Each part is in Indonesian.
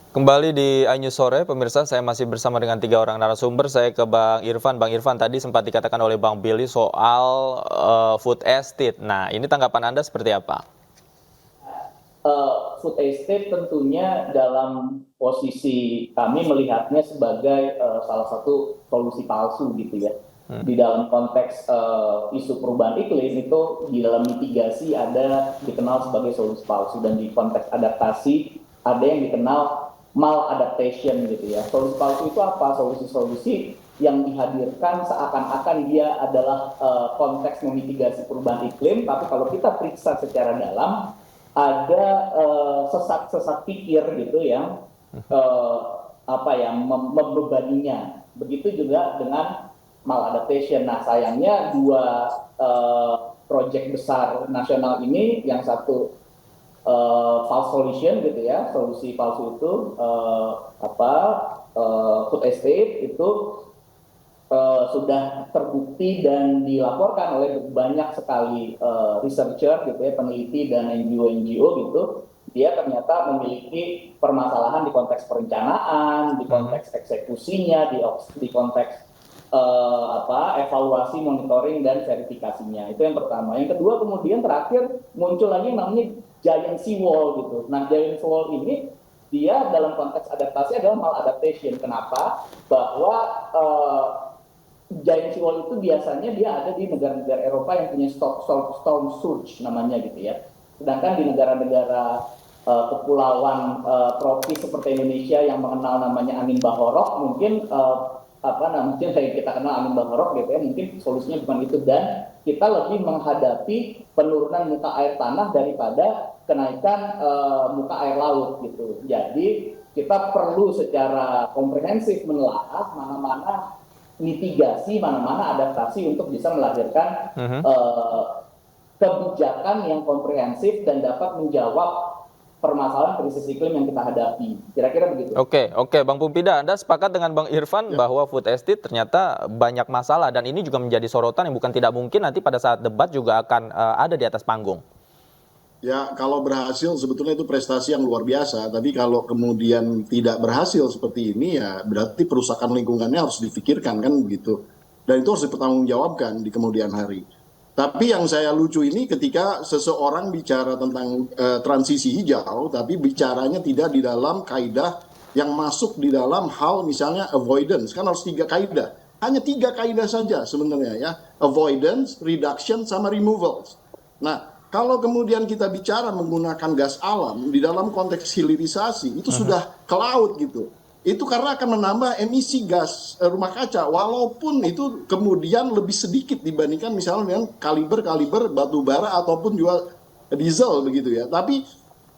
Kembali di iNews Sore, pemirsa, saya masih bersama dengan 3 orang narasumber. Saya ke Bang Irfan. Bang Irfan, tadi sempat dikatakan oleh Bang Billy soal food estate. Nah, ini tanggapan Anda seperti apa? Food estate tentunya dalam posisi kami melihatnya sebagai salah satu solusi palsu gitu ya. Di dalam konteks isu perubahan iklim itu di dalam mitigasi ada dikenal sebagai solusi palsu dan di konteks adaptasi ada yang dikenal maladaptation gitu ya. Solusi palsu itu apa? Solusi-solusi yang dihadirkan seakan-akan dia adalah konteks memitigasi perubahan iklim, tapi kalau kita periksa secara dalam ada sesat-sesat pikir gitu yang membebaninya. Begitu juga dengan maladaptation. Nah, sayangnya dua proyek besar nasional ini, yang satu false solution gitu ya, solusi palsu itu food estate itu sudah terbukti dan dilaporkan oleh banyak sekali researcher gitu ya, peneliti dan NGO gitu, dia ternyata memiliki permasalahan di konteks perencanaan, di konteks eksekusinya, di konteks evaluasi, monitoring dan verifikasinya. Itu yang pertama. Yang kedua, kemudian terakhir muncul lagi yang namanya giant sea wall gitu. Nah, giant sea wall ini dia dalam konteks adaptasi adalah maladaptation. Kenapa? Bahwa giant sea wall itu biasanya dia ada di negara-negara Eropa yang punya storm surge namanya gitu ya. Sedangkan di negara-negara kepulauan tropis seperti Indonesia yang mengenal namanya angin bahorok, mungkin mungkin kayak kita kenal angin bahorok gitu ya, mungkin solusinya bukan itu, dan kita lebih menghadapi penurunan muka air tanah daripada kenaikan muka air laut gitu. Jadi kita perlu secara komprehensif menelaah mana-mana mitigasi, mana-mana adaptasi untuk bisa melahirkan kebijakan yang komprehensif dan dapat menjawab permasalahan krisis iklim yang kita hadapi. Kira-kira begitu. Oke, Bang Pumpida, Anda sepakat dengan Bang Irfan bahwa food estate ternyata banyak masalah dan ini juga menjadi sorotan yang bukan tidak mungkin nanti pada saat debat juga akan ada di atas panggung. Ya, kalau berhasil sebetulnya itu prestasi yang luar biasa. Tapi kalau kemudian tidak berhasil seperti ini, ya berarti perusahaan lingkungannya harus difikirkan kan begitu. Dan itu harus dipertanggungjawabkan di kemudian hari. Tapi yang saya lucu ini ketika seseorang bicara tentang transisi hijau, tapi bicaranya tidak di dalam kaidah yang masuk di dalam hal misalnya avoidance. Kan harus 3 kaidah. Hanya 3 kaidah saja sebenarnya ya. Avoidance, reduction, sama removals. Nah, kalau kemudian kita bicara menggunakan gas alam di dalam konteks hilirisasi, itu sudah ke laut gitu. Itu karena akan menambah emisi gas rumah kaca, walaupun itu kemudian lebih sedikit dibandingkan misalnya dengan kaliber batu bara ataupun juga diesel begitu ya. Tapi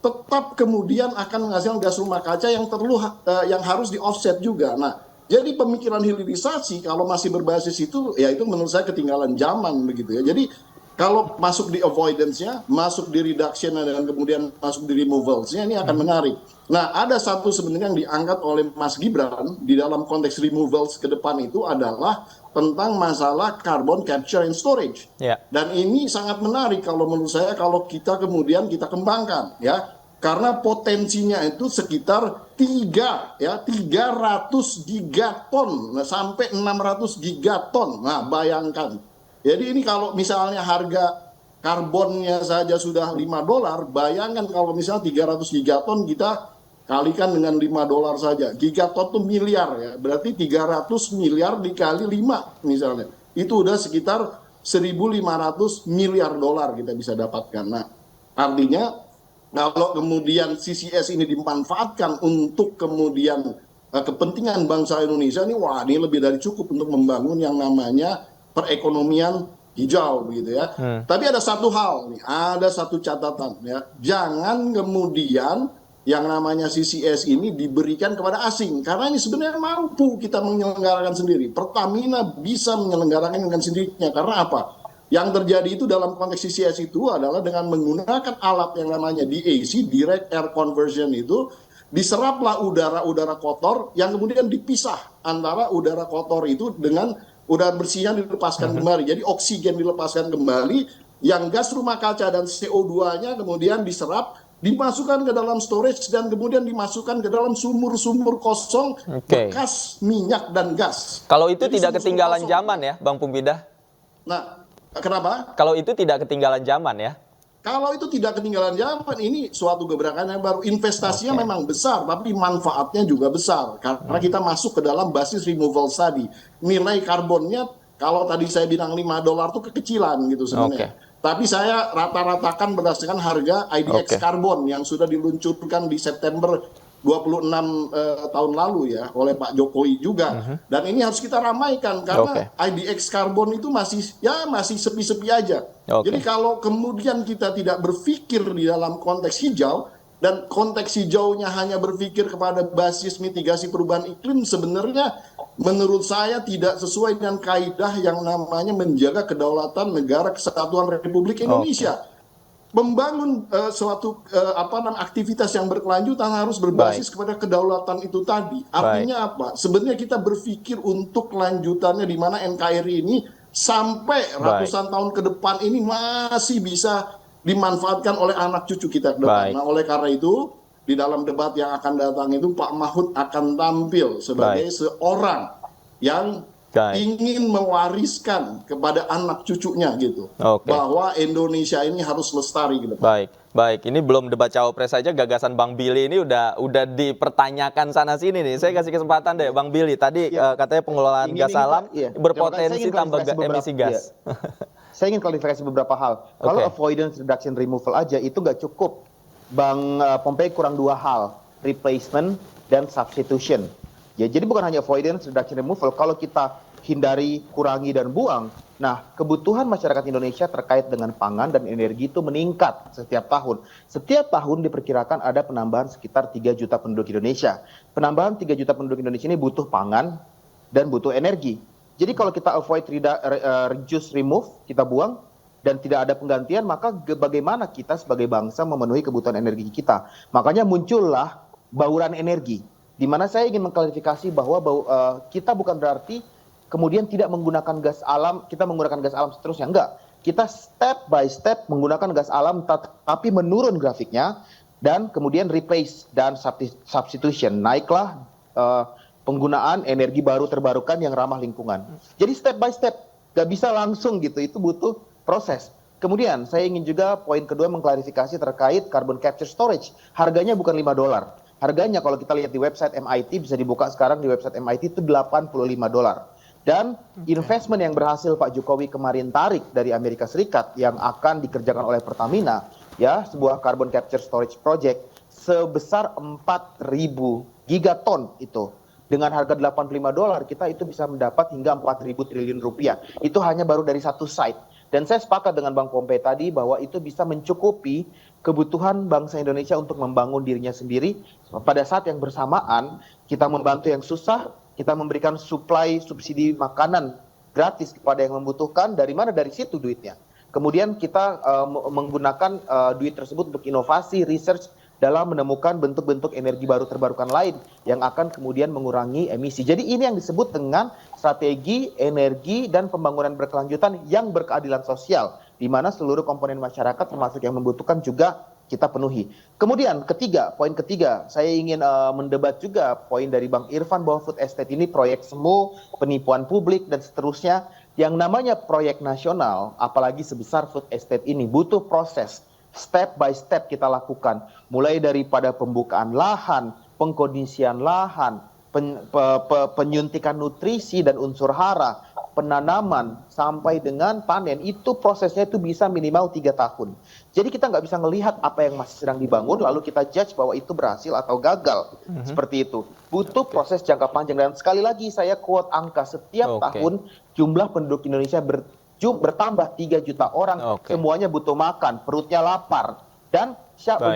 tetap kemudian akan menghasilkan gas rumah kaca yang harus di offset juga. Nah, jadi pemikiran hilirisasi kalau masih berbasis itu, ya itu menurut saya ketinggalan zaman begitu ya. Jadi kalau masuk di avoidance-nya, masuk di reduction dan kemudian masuk di removals-nya, ini akan menarik. Nah, ada satu sebenarnya yang diangkat oleh Mas Gibran di dalam konteks removals ke depan itu adalah tentang masalah carbon capture and storage. Ya. Dan ini sangat menarik kalau menurut saya kalau kita kemudian kita kembangkan ya. Karena potensinya itu sekitar 300 gigaton sampai 600 gigaton. Nah, bayangkan. Jadi ini kalau misalnya harga karbonnya saja sudah $5, bayangkan kalau misalnya 300 gigaton kita kalikan dengan $5 saja. Gigaton itu miliar ya, berarti 300 miliar dikali 5 misalnya. Itu udah sekitar 1.500 miliar dolar kita bisa dapatkan. Nah, artinya kalau kemudian CCS ini dimanfaatkan untuk kemudian kepentingan bangsa Indonesia ini, wah ini lebih dari cukup untuk membangun yang namanya perekonomian hijau begitu ya. Tapi ada satu hal nih, ada satu catatan ya. Jangan kemudian yang namanya CCS ini diberikan kepada asing karena ini sebenarnya mampu kita menyelenggarakan sendiri. Pertamina bisa menyelenggarakan dengan sendirinya karena apa? Yang terjadi itu dalam konteks CCS itu adalah dengan menggunakan alat yang namanya DAC, Direct Air Conversion itu, diseraplah udara-udara kotor yang kemudian dipisah antara udara kotor itu dengan udara bersihnya dilepaskan kembali. Jadi oksigen dilepaskan kembali, yang gas rumah kaca dan CO2-nya kemudian diserap dimasukkan ke dalam storage dan kemudian dimasukkan ke dalam sumur-sumur kosong Oke. bekas minyak dan gas. Kalau itu Jadi tidak sumur-sumur ketinggalan kosong. zaman ya, Bang Pumpidah? Nah, kenapa? Kalau itu tidak ketinggalan zaman ya? Kalau itu tidak ketinggalan zaman, ini suatu gebrakan yang baru. Investasinya Oke. memang besar, tapi manfaatnya juga besar. Karena kita masuk ke dalam basis removal study. Nilai karbonnya, kalau tadi saya bilang $5 itu kekecilan gitu sebenarnya. Tapi saya rata-ratakan berdasarkan harga IDX Oke. karbon yang sudah diluncurkan di September 26 tahun lalu ya oleh Pak Jokowi juga. Dan ini harus kita ramaikan karena IDX karbon itu masih sepi-sepi aja. Oke. Jadi kalau kemudian kita tidak berpikir di dalam konteks hijau dan konteks hijaunya hanya berpikir kepada basis mitigasi perubahan iklim, sebenarnya menurut saya tidak sesuai dengan kaidah yang namanya menjaga kedaulatan negara kesatuan Republik Indonesia. Membangun suatu aktivitas yang berkelanjutan harus berbasis kepada kedaulatan itu tadi. Artinya apa? Sebenarnya kita berpikir untuk kelanjutannya di mana NKRI ini sampai ratusan tahun ke depan ini masih bisa dimanfaatkan oleh anak cucu kita ke depan. Nah, oleh karena itu di dalam debat yang akan datang itu Pak Mahfud akan tampil sebagai seorang yang ingin mewariskan kepada anak cucunya gitu, bahwa Indonesia ini harus lestari gitu. Baik. Ini belum debat cawapres saja, gagasan Bang Billy ini udah dipertanyakan sana sini nih. Saya kasih kesempatan deh, Bang Billy. Tadi katanya pengelolaan gas alam berpotensi tambah emisi gas. Saya ingin klarifikasi beberapa hal. Kalau avoidance reduction removal aja itu nggak cukup. Bang Pompei kurang dua hal, replacement dan substitution. Ya, jadi bukan hanya avoidance reduction removal. Kalau kita hindari, kurangi, dan buang, nah kebutuhan masyarakat Indonesia terkait dengan pangan dan energi itu meningkat setiap tahun. Setiap tahun diperkirakan ada penambahan sekitar 3 juta penduduk Indonesia. Penambahan 3 juta penduduk Indonesia ini butuh pangan dan butuh energi. Jadi kalau kita avoid, reduce, remove, kita buang, dan tidak ada penggantian, maka bagaimana kita sebagai bangsa memenuhi kebutuhan energi kita? Makanya muncullah bauran energi, di mana saya ingin mengklarifikasi bahwa kita bukan berarti kemudian tidak menggunakan gas alam, kita menggunakan gas alam seterusnya. Enggak, kita step by step menggunakan gas alam, tapi menurun grafiknya, dan kemudian replace dan substitution, naiklah penggunaan energi baru terbarukan yang ramah lingkungan. Jadi step by step, nggak bisa langsung gitu, itu butuh proses. Kemudian saya ingin juga poin kedua mengklarifikasi terkait carbon capture storage. Harganya bukan $5. Harganya kalau kita lihat di website MIT, bisa dibuka sekarang di website MIT, itu $85. Dan investment yang berhasil Pak Jokowi kemarin tarik dari Amerika Serikat yang akan dikerjakan oleh Pertamina, ya, sebuah carbon capture storage project sebesar 4.000 gigaton itu. Dengan harga $85 kita itu bisa mendapat hingga 4.000 triliun rupiah. Itu hanya baru dari satu site. Dan saya sepakat dengan Bang Pompei tadi bahwa itu bisa mencukupi kebutuhan bangsa Indonesia untuk membangun dirinya sendiri. Pada saat yang bersamaan kita membantu yang susah, kita memberikan suplai subsidi makanan gratis kepada yang membutuhkan. Dari mana? Dari situ duitnya. Kemudian kita menggunakan duit tersebut untuk inovasi, research, dalam menemukan bentuk-bentuk energi baru terbarukan lain yang akan kemudian mengurangi emisi. Jadi ini yang disebut dengan strategi, energi, dan pembangunan berkelanjutan yang berkeadilan sosial, di mana seluruh komponen masyarakat termasuk yang membutuhkan juga kita penuhi. Kemudian poin ketiga, saya ingin mendebat juga poin dari Bang Irfan bahwa food estate ini proyek semu, penipuan publik, dan seterusnya. Yang namanya proyek nasional, apalagi sebesar food estate ini, butuh proses. Step by step kita lakukan, mulai daripada pembukaan lahan, pengkondisian lahan, penyuntikan nutrisi dan unsur hara, penanaman, sampai dengan panen. Itu prosesnya itu bisa minimal 3 tahun. Jadi kita nggak bisa melihat apa yang masih sedang dibangun, lalu kita judge bahwa itu berhasil atau gagal. Seperti itu. Butuh proses jangka panjang. Dan sekali lagi saya quote angka, setiap tahun jumlah penduduk Indonesia bertambah 3 juta orang, semuanya butuh makan, perutnya lapar. Dan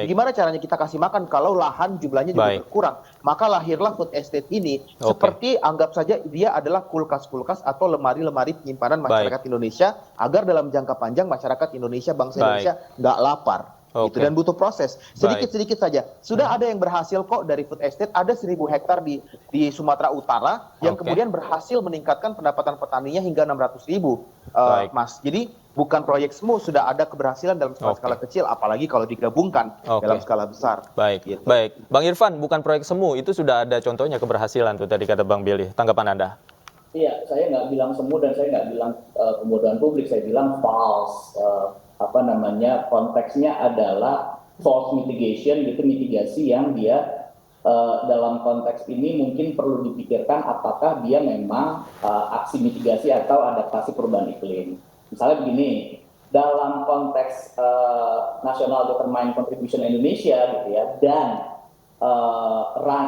gimana caranya kita kasih makan kalau lahan jumlahnya juga berkurang? Maka lahirlah food estate ini, seperti anggap saja dia adalah kulkas-kulkas atau lemari-lemari penyimpanan masyarakat Indonesia, agar dalam jangka panjang masyarakat Indonesia, bangsa Indonesia nggak lapar. Gitu, dan butuh proses sedikit-sedikit saja. Sudah ada yang berhasil kok dari food estate, ada 1.000 hektar di Sumatera Utara yang kemudian berhasil meningkatkan pendapatan petaninya hingga 600.000, Mas. Jadi bukan proyek semu, sudah ada keberhasilan dalam skala kecil, apalagi kalau digabungkan dalam skala besar. Baik, gitu. Baik. Bang Irfan, bukan proyek semu, itu sudah ada contohnya keberhasilan tuh tadi kata Bang Billy. Tanggapan Anda? Iya, saya nggak bilang semu dan saya nggak bilang kebodohan publik, saya bilang false. Konteksnya adalah false mitigation, gitu, mitigasi yang dia dalam konteks ini mungkin perlu dipikirkan apakah dia memang aksi mitigasi atau adaptasi perubahan iklim. Misalnya begini, dalam konteks National Determined Contribution Indonesia gitu ya, dan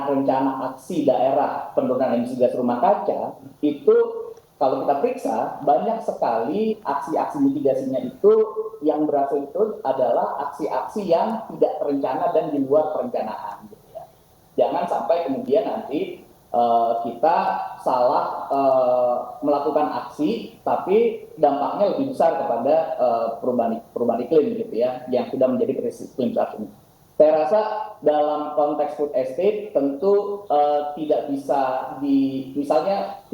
rencana aksi daerah penurunan emisi gas rumah kaca, itu kalau kita periksa banyak sekali aksi-aksi mitigasinya itu yang berhasil itu adalah aksi-aksi yang tidak terencana dan di luar perencanaan. Gitu ya. Jangan sampai kemudian nanti kita salah melakukan aksi, tapi dampaknya lebih besar kepada perubahan iklim gitu ya, yang sudah menjadi krisis iklim saat ini. Saya rasa dalam konteks food estate tentu tidak bisa misalnya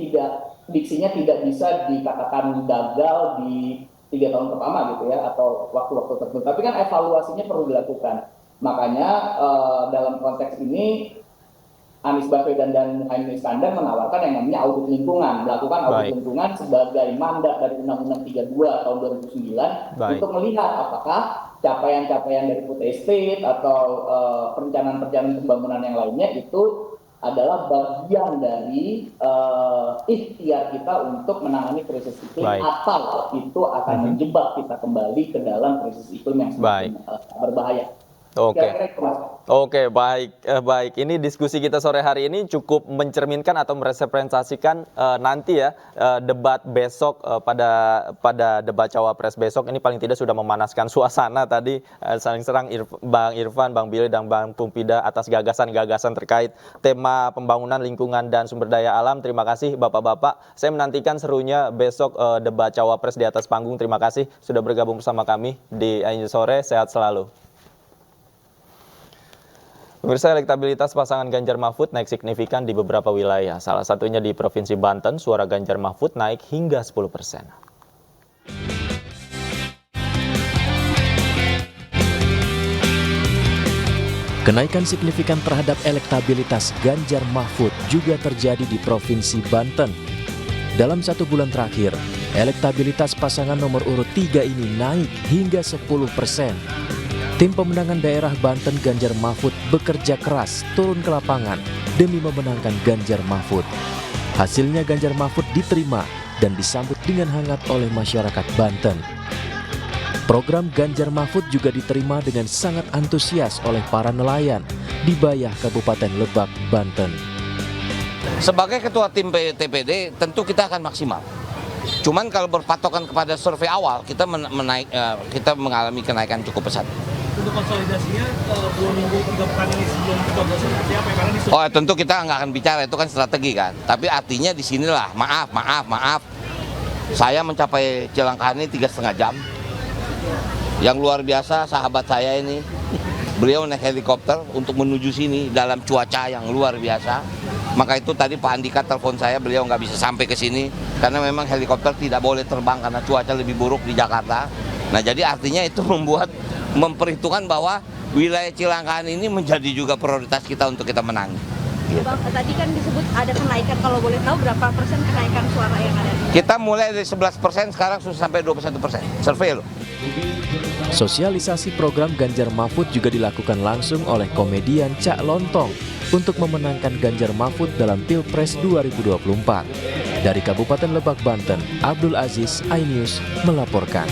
diksinya tidak bisa dikatakan gagal di 3 tahun pertama gitu ya, atau waktu-waktu tertentu. Tapi kan evaluasinya perlu dilakukan. Makanya dalam konteks ini Anies Baswedan dan Muhaimin Iskandar menawarkan yang namanya audit lingkungan, melakukan audit lingkungan sebagai mandat dari Undang-Undang 32 tahun 2009 untuk melihat apakah capaian-capaian dari food estate atau perencanaan-perencanaan pembangunan yang lainnya itu adalah bagian dari ikhtiar kita untuk menangani krisis iklim atau itu akan menjebak kita kembali ke dalam krisis iklim yang semakin berbahaya. Oke, baik. Ini diskusi kita sore hari ini cukup mencerminkan atau merepresentasikan nanti ya debat besok pada debat cawapres besok ini paling tidak sudah memanaskan suasana tadi saling serang Bang Irfan, Bang Billy dan Bang Pumpida atas gagasan-gagasan terkait tema pembangunan lingkungan dan sumber daya alam. Terima kasih Bapak-bapak. Saya menantikan serunya besok debat cawapres di atas panggung. Terima kasih sudah bergabung bersama kami di Ainju Sore. Sehat selalu. Pemirsa, elektabilitas pasangan Ganjar Mahfud naik signifikan di beberapa wilayah. Salah satunya di Provinsi Banten, suara Ganjar Mahfud naik hingga 10%. Kenaikan signifikan terhadap elektabilitas Ganjar Mahfud juga terjadi di Provinsi Banten. Dalam 1 bulan terakhir, elektabilitas pasangan nomor urut 3 ini naik hingga 10%. Tim pemenangan daerah Banten Ganjar Mahfud bekerja keras turun ke lapangan demi memenangkan Ganjar Mahfud. Hasilnya Ganjar Mahfud diterima dan disambut dengan hangat oleh masyarakat Banten. Program Ganjar Mahfud juga diterima dengan sangat antusias oleh para nelayan di Bayah Kabupaten Lebak, Banten. Sebagai ketua tim TPD tentu kita akan maksimal. Cuman kalau berpatokan kepada survei awal kita mengalami kenaikan cukup pesat. Untuk konsolidasinya 2 minggu 3 pekan ini sebelum coblosan seperti apa ya? Karena tentu kita nggak akan bicara, itu kan strategi kan. Tapi artinya di sinilah maaf. Saya mencapai Cilangkah ini 3,5 jam. Yang luar biasa sahabat saya ini, beliau naik helikopter untuk menuju sini dalam cuaca yang luar biasa. Maka itu tadi Pak Andika telepon saya, beliau nggak bisa sampai ke sini karena memang helikopter tidak boleh terbang karena cuaca lebih buruk di Jakarta. Nah jadi artinya itu memperhitungkan bahwa wilayah Cilangkah ini menjadi juga prioritas kita untuk kita menang. Bang, tadi kan disebut ada kenaikan, kalau boleh tahu berapa persen kenaikan suara yang ada? Kita mulai dari 11%, sekarang sudah sampai 21%. Survei loh. Sosialisasi program Ganjar Mahfud juga dilakukan langsung oleh komedian Cak Lontong untuk memenangkan Ganjar Mahfud dalam Pilpres 2024. Dari Kabupaten Lebak, Banten, Abdul Aziz, iNews melaporkan.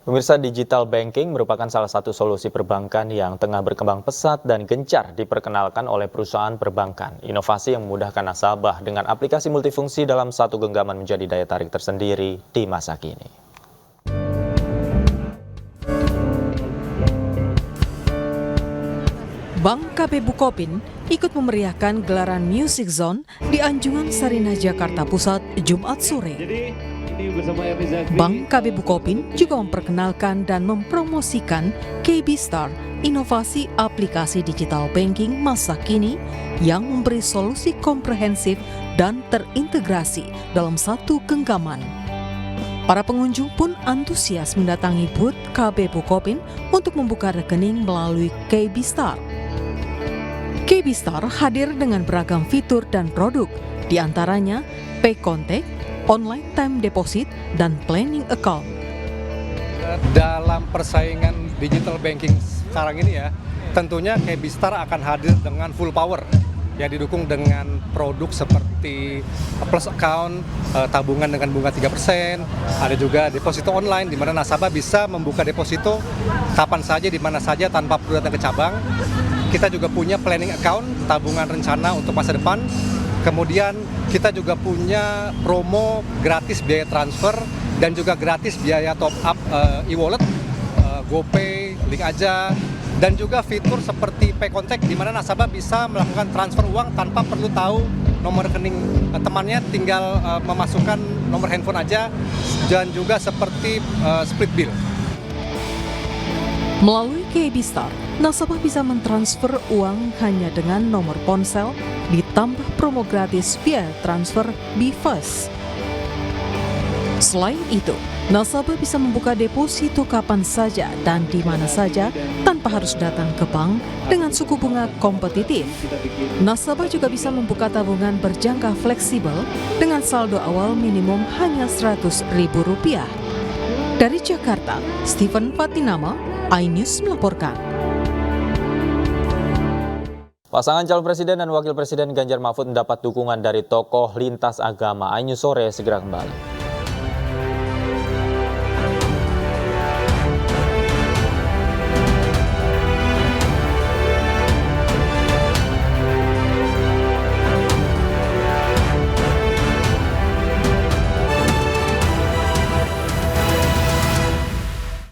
Pemirsa, digital banking merupakan salah satu solusi perbankan yang tengah berkembang pesat dan gencar diperkenalkan oleh perusahaan perbankan. Inovasi yang memudahkan nasabah dengan aplikasi multifungsi dalam satu genggaman menjadi daya tarik tersendiri di masa kini. Bank KB Bukopin ikut memeriahkan gelaran Music Zone di Anjungan Sarinah, Jakarta Pusat, Jumat sore. Bank KB Bukopin juga memperkenalkan dan mempromosikan KB Star, inovasi aplikasi digital banking masa kini yang memberi solusi komprehensif dan terintegrasi dalam satu genggaman. Para pengunjung pun antusias mendatangi booth KB Bukopin untuk membuka rekening melalui KB Star. KB Star hadir dengan beragam fitur dan produk, di antaranya Pay Contact, Online Time Deposit, dan Planning Account. Dalam persaingan digital banking sekarang ini ya, tentunya KB Star akan hadir dengan full power, yang didukung dengan produk seperti plus account, tabungan dengan bunga 3%, ada juga deposito online di mana nasabah bisa membuka deposito kapan saja, di mana saja tanpa perlu datang ke cabang. Kita juga punya planning account, tabungan rencana untuk masa depan. Kemudian kita juga punya promo gratis biaya transfer dan juga gratis biaya top up e-wallet, GoPay, link aja. Dan juga fitur seperti Pay Contact di mana nasabah bisa melakukan transfer uang tanpa perlu tahu nomor rekening temannya, tinggal memasukkan nomor handphone aja, dan juga seperti split bill. Melalui KB Star, nasabah bisa mentransfer uang hanya dengan nomor ponsel, ditambah promo gratis biaya transfer BFAS. Selain itu, nasabah bisa membuka deposito kapan saja dan di mana saja tanpa harus datang ke bank dengan suku bunga kompetitif. Nasabah juga bisa membuka tabungan berjangka fleksibel dengan saldo awal minimum hanya Rp100.000. Dari Jakarta, Steven Fatinama, iNews melaporkan. Pasangan calon presiden dan wakil presiden Ganjar Mahfud mendapat dukungan dari tokoh lintas agama. iNews sore segera kembali.